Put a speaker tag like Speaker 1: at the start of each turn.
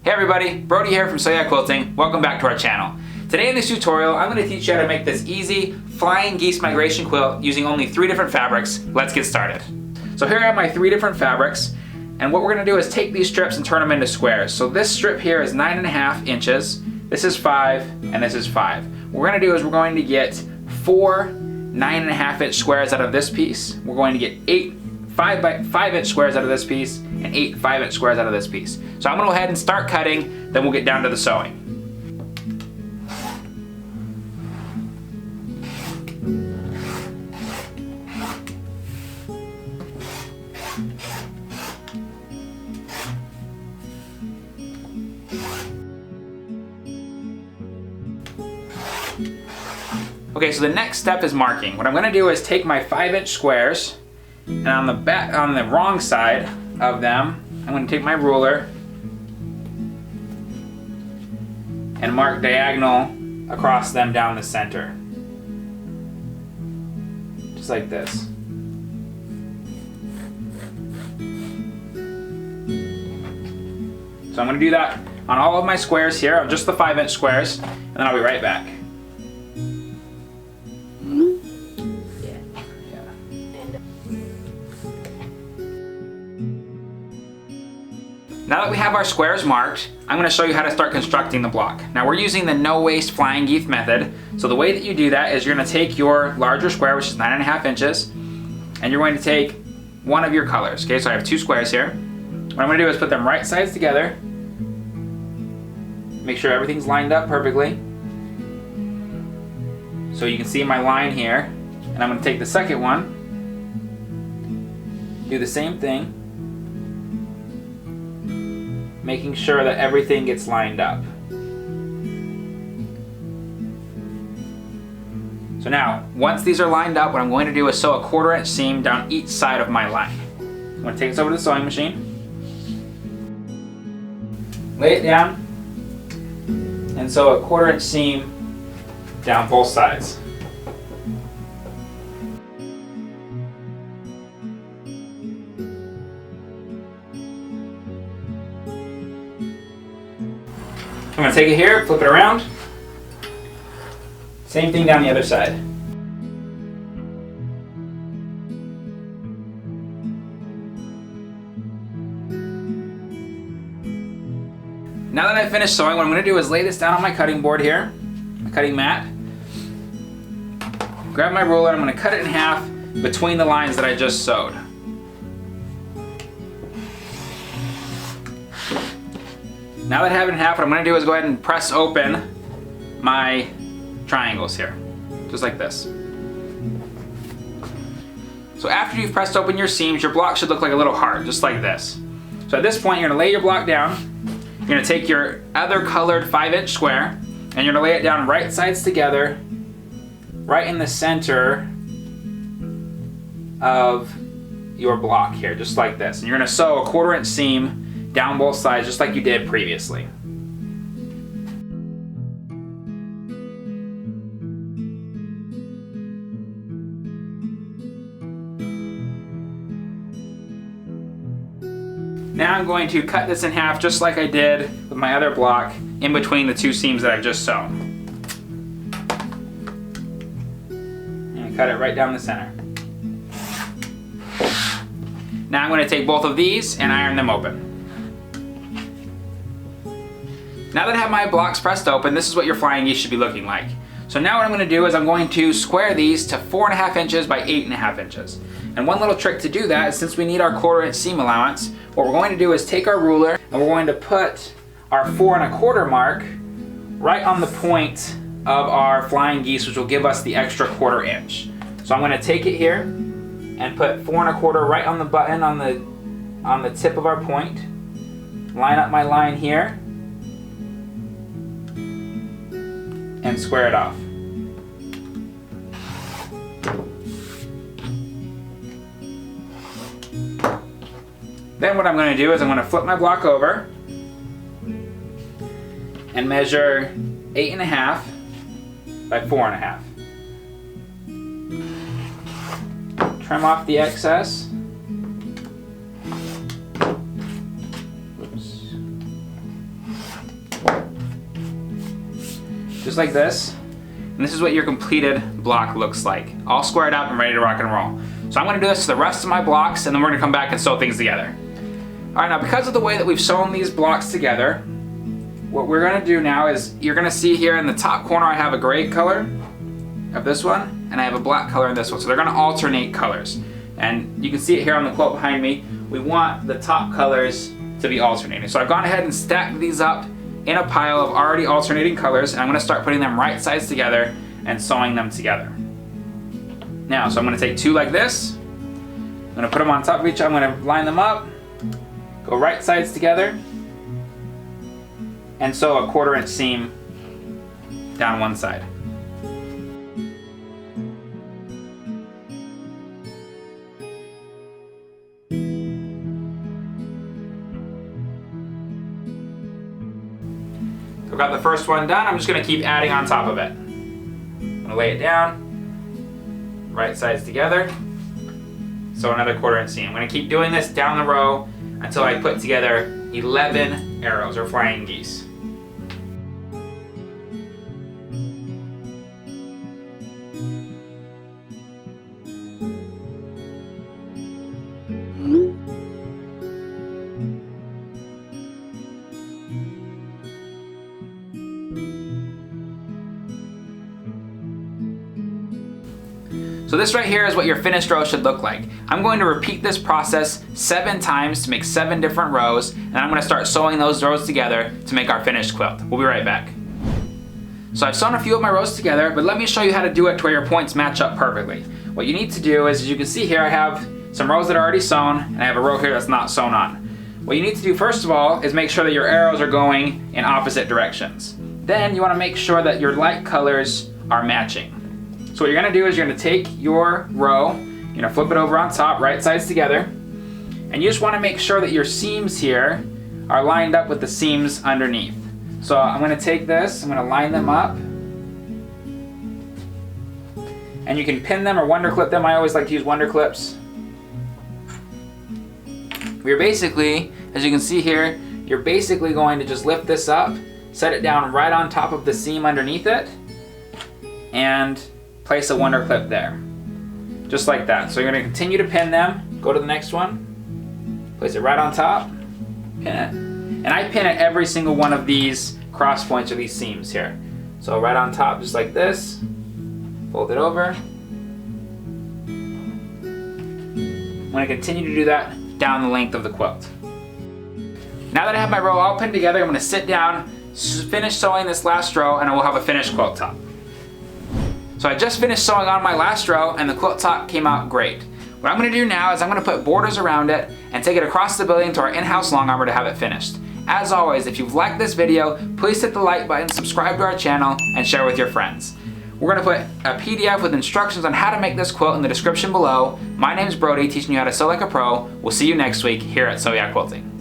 Speaker 1: Hey everybody, Brody here from Sew Yeah Quilting. Welcome back to our channel. Today in this tutorial, I'm going to teach you how to make this easy Flying Geese Migration Quilt using only 3 different fabrics. Let's get started. So here I have my 3 different fabrics, and what we're going to do is take these strips and turn them into squares. So this strip here is 9.5 inches, this is 5, and this is 5. What we're going to do is we're going to get 4 9.5 inch squares out of this piece. We're going to get 8 5 inch squares out of this piece, and 8 5 inch squares out of this piece. So I'm going to go ahead and start cutting, then we'll get down to the sewing. Okay, so the next step is marking. What I'm going to do is take my 5 inch squares, and on the wrong side of them, I'm going to take my ruler and mark diagonal across them down the center. Just like this. So I'm going to do that on all of my squares here, just the 5 inch squares, and then I'll be right back. Now that we have our squares marked, I'm going to show you how to start constructing the block. Now we're using the no waste Flying Geese method. So the way that you do that is you're going to take your larger square, which is 9.5 inches, and you're going to take one of your colors. Okay, so I have 2 squares here. What I'm going to do is put them right sides together. Make sure everything's lined up perfectly. So you can see my line here. And I'm going to take the second one, do the same thing, making sure that everything gets lined up. So now, once these are lined up, what I'm going to do is sew a 1/4 inch seam down each side of my line. I'm going to take this over to the sewing machine, lay it down, and sew a 1/4 inch seam down both sides. I'm going to take it here, flip it around. Same thing down the other side. Now that I've finished sewing, what I'm going to do is lay this down on my cutting board here, my cutting mat. Grab my ruler, and I'm going to cut it in half between the lines that I just sewed. Now that I have it in half, what I'm going to do is go ahead and press open my triangles here, just like this. So after you've pressed open your seams, your block should look like a little heart, just like this. So at this point, you're going to lay your block down. You're going to take your other colored 5 inch square, and you're going to lay it down right sides together, right in the center of your block here, just like this. And you're going to sew a 1/4 inch seam down both sides, just like you did previously. Now I'm going to cut this in half just like I did with my other block in between the 2 seams that I've just sewn. And cut it right down the center. Now I'm going to take both of these and iron them open. Now that I have my blocks pressed open, this is what your Flying Geese should be looking like. So now what I'm going to do is I'm going to square these to 4.5 inches by 8.5 inches. And one little trick to do that is, since we need our 1/4 inch seam allowance, what we're going to do is take our ruler and we're going to put our 4 1/4 mark right on the point of our Flying Geese, which will give us the extra 1/4 inch. So I'm going to take it here and put 4 1/4 right on the button on the tip of our point. Line up my line here and square it off. Then what I'm going to do is I'm going to flip my block over and measure 8.5 by 4.5. Trim off the excess. Oops. just like this. And this is what your completed block looks like. All squared up and ready to rock and roll. So I'm gonna do this to the rest of my blocks, and then we're gonna come back and sew things together. All right, now because of the way that we've sewn these blocks together, what we're gonna do now is, you're gonna see here in the top corner I have a gray color of this one, and I have a black color in this one. So they're gonna alternate colors. And you can see it here on the quilt behind me. We want the top colors to be alternating. So I've gone ahead and stacked these up in a pile of already alternating colors, and I'm gonna start putting them right sides together and sewing them together. Now, so I'm gonna take two like this. I'm gonna put them on top of each other. I'm gonna line them up, go right sides together, and sew a 1/4 inch seam down one side. I've got the first one done. I'm just gonna keep adding on top of it. I'm gonna lay it down, right sides together, sew another 1/4 inch seam. I'm gonna keep doing this down the row until I put together 11 arrows or flying geese. So this right here is what your finished row should look like. I'm going to repeat this process 7 times to make 7 different rows, and I'm going to start sewing those rows together to make our finished quilt. We'll be right back. So I've sewn a few of my rows together, but let me show you how to do it to where your points match up perfectly. What you need to do is, as you can see here, I have some rows that are already sewn, and I have a row here that's not sewn on. What you need to do first of all is make sure that your arrows are going in opposite directions. Then you want to make sure that your light colors are matching. So what you're gonna do is you're gonna take your row, you're gonna flip it over on top, right sides together, and you just wanna make sure that your seams here are lined up with the seams underneath. So I'm gonna take this, I'm gonna line them up, and you can pin them or wonder clip them. I always like to use wonder clips. You're basically, as you can see here, you're basically going to just lift this up, set it down right on top of the seam underneath it, and place a wonder clip there, just like that. So you're going to continue to pin them, go to the next one, place it right on top, pin it, and I pin at every single one of these cross points or these seams here. So right on top, just like this, fold it over. I'm going to continue to do that down the length of the quilt. Now that I have my row all pinned together, I'm going to sit down, finish sewing this last row, and I will have a finished quilt top. So I just finished sewing on my last row, and the quilt top came out great. What I'm gonna do now is I'm gonna put borders around it and take it across the building to our in-house long armor to have it finished. As always, if you've liked this video, please hit the like button, subscribe to our channel, and share with your friends. We're gonna put a PDF with instructions on how to make this quilt in the description below. My name's Brody, teaching you how to sew like a pro. We'll see you next week here at Sew Yeah Quilting.